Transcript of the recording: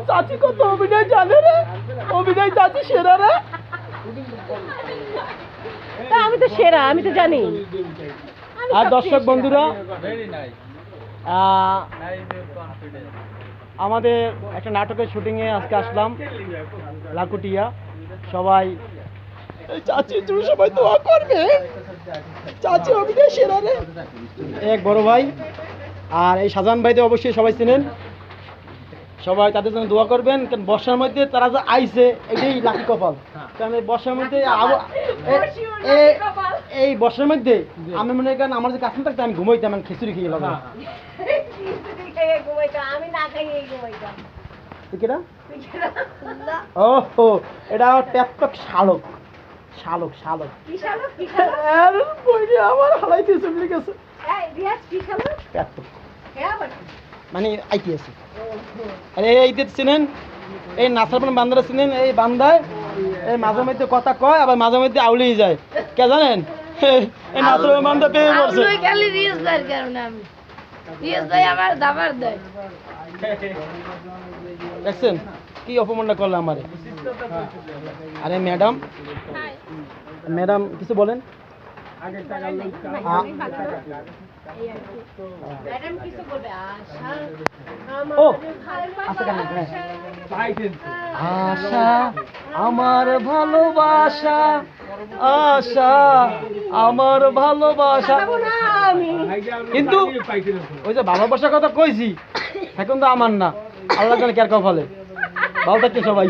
চাচি কত অভিনয় জানে রে, অভিনয় চাচি সেরা রে। তা আমি তো সেরা, আমি তো জানি। আর দর্শক বন্ধুরা, আমাদের একটা নাটকের শুটিংয়ে আজকে আসলাম লাকুটিয়া। সবাই চাচি তুমি সবাই দোয়া করবে, চাচি অভিনয় সেরা রে। এক বড় ভাই আর এই শাহজাহান ভাই তো অবশ্যই সবাই চিনেন, সবাই তাদের জন্য দোয়া করবেন। কারণ বর্ষার মধ্যে তারা যে আইছে এটাই লাকি কপাল। কারণ এই বর্ষার মধ্যে এই বর্ষার মধ্যে আমি মনে করেন আমার যে কাছে থাকতে আমি ঘুমাইতাম, আমি খিচুড়ি খেয়ে লাগবে। ও এটা ট্যাপটক শালক, শালক শালক আমার হালাইতে চলে গেছে। মানে আইটি আছে। আরে এইতে চিনেন এই নাসারপান বান্দারা চিনেন, এই বান্দায় এই মাঝে মধ্যে কথা কয় আবার মাঝে মধ্যে আউলেই যায়। কে জানেন? এই নাসারপান বান্দা পেয়ে পড়ছে। দেখছেন কি অপমানটা করলো আমারে। আরে ম্যাডাম, ম্যাডাম কিছু বলেন। আশা আমার ভালোবাসা, আশা আমার ভালোবাসা, কিন্তু ওই যে ভালোবাসার কথা কইছি এখন তো আমার না, আল্লাহ জানে কার কপালে। ভালো থাকতে সবাই।